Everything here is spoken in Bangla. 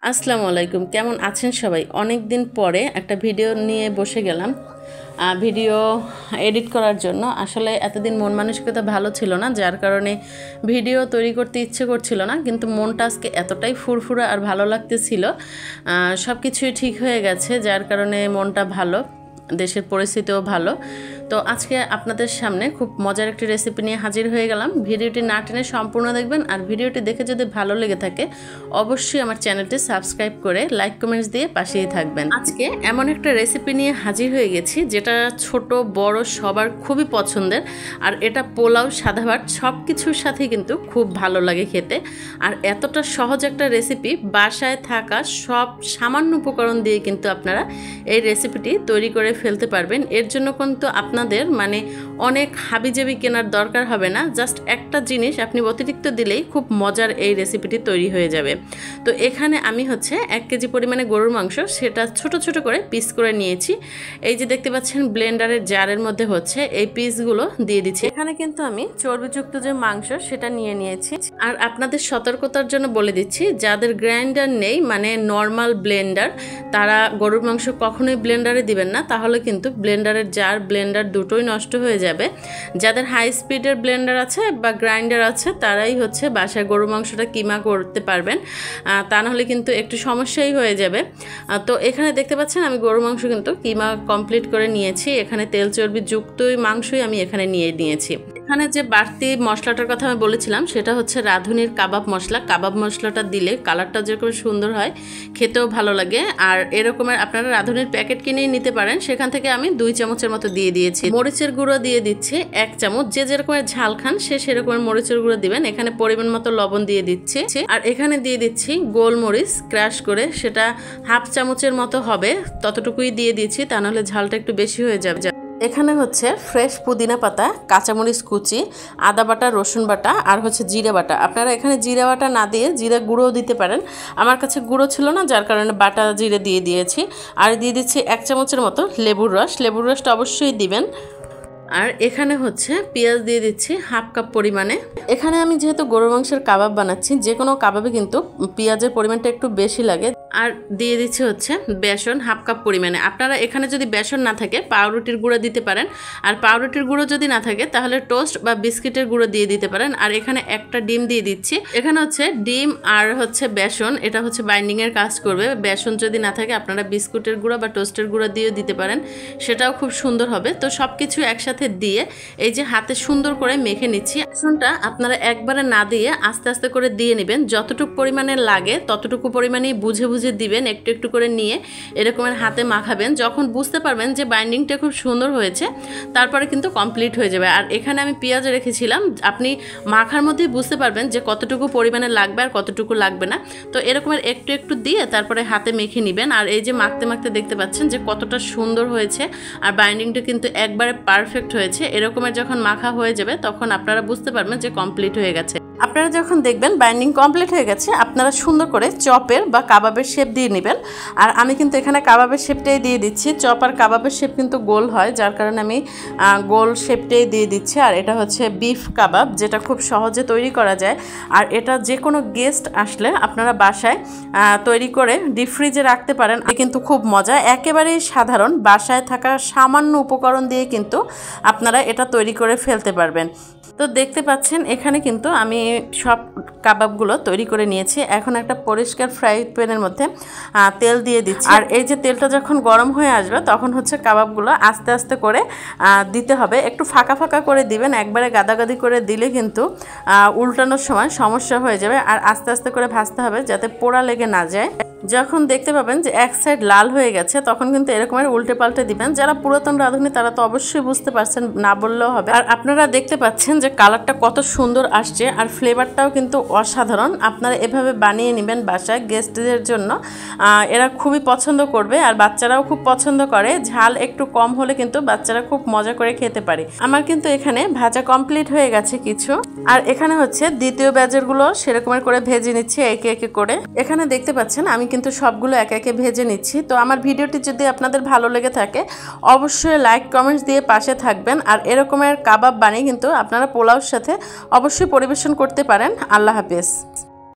আসসালামু আলাইকুম, কেমন আছেন সবাই? অনেক দিন পরে একটা ভিডিও নিয়ে বসে গেলাম ভিডিও এডিট করার জন্য। আসলে এতদিন মন মানসিকতা ভালো ছিল না, যার কারণে ভিডিও তৈরি করতে ইচ্ছে করছিল না, কিন্তু মনটা আজকে এতটাই ফুরফুরা আর ভালো লাগতেছিল। সব কিছুই ঠিক হয়ে গেছে, যার কারণে মনটা ভালো, দেশের পরিস্থিতিও ভালো। তো আজকে আপনাদের সামনে খুব মজার একটি রেসিপি নিয়ে হাজির হয়ে গেলাম। ভিডিওটি না টেনে সম্পূর্ণ দেখবেন, আর ভিডিওটি দেখে যদি ভালো লেগে থাকে অবশ্যই আমার চ্যানেলটি সাবস্ক্রাইব করে লাইক কমেন্টস দিয়ে পাশেই থাকবেন। আজকে এমন একটা রেসিপি নিয়ে হাজির হয়ে গেছি যেটা ছোট বড় সবার খুবই পছন্দের, আর এটা পোলাও, সাদা ভাত সব কিছুর সাথে কিন্তু খুব ভালো লাগে খেতে। আর এতটা সহজ একটা রেসিপি, বাসায় থাকা সব সামান্য উপকরণ দিয়ে কিন্তু আপনারা এই রেসিপিটি তৈরি করে ফেলতে পারবেন। এর জন্য কিন্তু আপনাদের অনেক হাবিজাবি কেনার দরকার হবে না, জাস্ট একটা জিনিস আপনি অতিরিক্ত দিলেই খুব মজার এই রেসিপিটি তৈরি হয়ে যাবে। তো এখানে আমি 1 কেজি পরিমাণে গরুর মাংস, সেটা ছোট ছোট করে পিস করে নিয়েছি। এই যে দেখতে পাচ্ছেন ব্লেন্ডারের জারের মধ্যে এই পিসগুলো দিয়ে দিচ্ছি। এখানে কিন্তু আমি চর্বিযুক্ত যে মাংস সেটা নিয়ে নিয়েছি। আর আপনাদের সতর্কতার জন্য বলে দিচ্ছি, যাদের গ্রাইন্ডার নেই মানে নর্মাল ব্লেন্ডার, তারা গরুর মাংস কখনোই ব্লেন্ডারে দিবেন না, তাহলে কিন্তু ব্লেন্ডারের জার ব্লেন্ডার দুটোই নষ্ট হয়ে যাবে। যাদের হাই স্পিডের ব্লেন্ডার আছে বা গ্রাইন্ডার আছে তারাই বাসায় গরু মাংসটা কিমা করতে পারবেন, তা নাহলে কিন্তু একটু সমস্যাই হয়ে যাবে। তো এখানে দেখতে পাচ্ছেন আমি গরু মাংস কিন্তু কিমা কমপ্লিট করে নিয়েছি। এখানে তেল চর্বি যুক্তই মাংসই আমি এখানে নিয়ে নিয়েছি। এখানে যে বাড়তি মশলাটার কথা আমি বলেছিলাম সেটা রাঁধুনির কাবাব মশলা। কাবাব মশলাটা দিলে কালারটা যেরকম সুন্দর হয়, খেতেও ভালো লাগে। আর এরকমের আপনারা রাঁধুনির প্যাকেট কিনেই নিতে পারেন, সেখান থেকে আমি 2 চামচের মতো দিয়ে দিয়েছি। মরিচের গুঁড়ো দিয়ে দিচ্ছি 1 চামচ, যে যেরকমের ঝাল খান সে সেরকমের মরিচের গুঁড়ো দিবেন। এখানে পরিমাণ মতো লবণ দিয়ে দিচ্ছি, আর এখানে দিয়ে দিচ্ছি গোলমরিচ ক্রাশ করে, সেটা 1/2 চামচের মতো হবে, ততটুকুই দিয়ে দিচ্ছি, তা নাহলে ঝালটা একটু বেশি হয়ে যাবে। এখানে ফ্রেশ পুদিনা পাতা, কাঁচামরিচ কুচি, আদা বাটা, রসুন বাটা, আর জিরে বাটা। আপনারা এখানে জিরে বাটা না দিয়ে জিরে গুঁড়োও দিতে পারেন, আমার কাছে গুঁড়ো ছিল না যার কারণে বাটা জিরে দিয়ে দিয়েছি। আর দিয়ে দিচ্ছি 1 চামচের মতো লেবুর রস, লেবুর রসটা অবশ্যই দিবেন। আর এখানে পেঁয়াজ দিয়ে দিচ্ছি 1/2 কাপ পরিমাণে। এখানে আমি যেহেতু গরুর মাংসের কাবাব বানাচ্ছি, যে কোনো কাবাবে কিন্তু পেঁয়াজের পরিমাণটা একটু বেশি লাগে। আর দিয়ে দিচ্ছি বেসন 1/2 কাপ পরিমাণে। আপনারা এখানে যদি বেসন না থাকে পাউরুটির গুঁড়ো দিতে পারেন, আর পাউরুটির গুঁড়ো যদি না থাকে তাহলে টোস্ট বা বিস্কিটের গুঁড়ো দিয়ে দিতে পারেন। আর এখানে একটা ডিম দিয়ে দিচ্ছি। এখানে ডিম আর বেসন, এটা বাইন্ডিং এর কাজ করবে। বেসন যদি না থাকে আপনারা বিস্কুটের গুঁড়ো বা টোস্টের গুঁড়ো দিয়েও দিতে পারেন, সেটাও খুব সুন্দর হবে। তো সবকিছু একসাথে দিয়ে এই যে হাতে সুন্দর করে মেখে নিচ্ছি। বেসনটা আপনারা একবারে না দিয়ে আস্তে আস্তে করে দিয়ে নেবেন, যতটুকু পরিমাণে লাগে ততটুকু পরিমাণেই বুঝে বুঝে দিবেন, একটু একটু করে নিয়ে এরকমের হাতে মাখাবেন। যখন বুঝতে পারবেন যে বাইন্ডিংটা খুব সুন্দর হয়েছে, তারপরে কিন্তু কমপ্লিট হয়ে যাবে। আর এখানে আমি পেঁয়াজ রেখেছিলাম, আপনি মাখার মধ্যেই বুঝতে পারবেন যে কতটুকু পরিমাণে লাগবে আর কতটুকু লাগবে না। তো এরকমের একটু একটু দিয়ে তারপরে হাতে মেখে নেবেন। আর এই যে মাখতে মাখতে দেখতে পাচ্ছেন যে কতটা সুন্দর হয়েছে, আর বাইন্ডিংটা কিন্তু একবারে পারফেক্ট হয়েছে। এরকমের যখন মাখা হয়ে যাবে তখন আপনারা বুঝতে পারবেন যে কমপ্লিট হয়ে গেছে। আপনারা যখন দেখবেন বাইন্ডিং কমপ্লিট হয়ে গেছে, আপনারা সুন্দর করে চপের বা কাবাবের শেপ দিয়ে নেবেন। আর আমি কিন্তু এখানে কাবাবের শেপটাই দিয়ে দিচ্ছি। চপ আর কাবাবের শেপ কিন্তু গোল হয়, যার কারণে আমি গোল শেপটাই দিয়ে দিচ্ছি। আর এটা বিফ কাবাব, যেটা খুব সহজে তৈরি করা যায়। আর এটা যে কোনো গেস্ট আসলে আপনারা বাসায় তৈরি করে ডিপ ফ্রিজে রাখতে পারেন, কিন্তু খুব মজা। একেবারেই সাধারণ বাসায় থাকা সামান্য উপকরণ দিয়ে কিন্তু আপনারা এটা তৈরি করে ফেলতে পারবেন। তো দেখতে পাচ্ছেন এখানে কিন্তু আমি সব কাবাবগুলো তৈরি করে নিয়েছি। এখন একটা পরিষ্কার ফ্রাই প্যানের মধ্যে তেল দিয়ে দিচ্ছি। আর এই যে তেলটা যখন গরম হয়ে আসবে তখন কাবাবগুলো আস্তে আস্তে করে দিতে হবে, একটু ফাঁকা ফাঁকা করে দিবেন। একবারে গাদাগাদি করে দিলে কিন্তু উল্টানোর সময় সমস্যা হয়ে যাবে। আর আস্তে আস্তে করে ভাজতে হবে যাতে পোড়া লেগে না যায়। যখন দেখতে পাবেন যে এক সাইড লাল হয়ে গেছে তখন কিন্তু এরকমের উল্টে পাল্টে দিবেন। যারা পুরাতন রাঁধুনি তারা তো অবশ্যই বুঝতে পারছেন, না বললেও হবে। আর আপনারা দেখতে পাচ্ছেন যে কালারটা কত সুন্দর আসছে, আর ফ্লেভারটাও কিন্তু অসাধারণ। আপনারা এভাবে বানিয়ে নেবেন বাসায় গেস্টদের জন্য, এরা খুবই পছন্দ করবে। আর বাচ্চারাও খুব পছন্দ করে, ঝাল একটু কম হলে কিন্তু বাচ্চারা খুব মজা করে খেতে পারে। আমার কিন্তু এখানে ভাজা কমপ্লিট হয়ে গেছে কিছু। আর এখানে দ্বিতীয় ব্যাচেরগুলো সেরকমের করে ভেজে নিচ্ছি একে একে করে। এখানে দেখতে পাচ্ছেন আমি কিন্তু সবগুলো একে একে ভেজে নিচ্ছি। তো আমার ভিডিওটি যদি আপনাদের ভালো লেগে থাকে অবশ্যই লাইক কমেন্টস দিয়ে পাশে থাকবেন। আর এরকমের কাবাব বানিয়ে কিন্তু আপনারা পোলাওর সাথে অবশ্যই পরিবেশন করতে পারেন। আল্লাহ হাফেজ।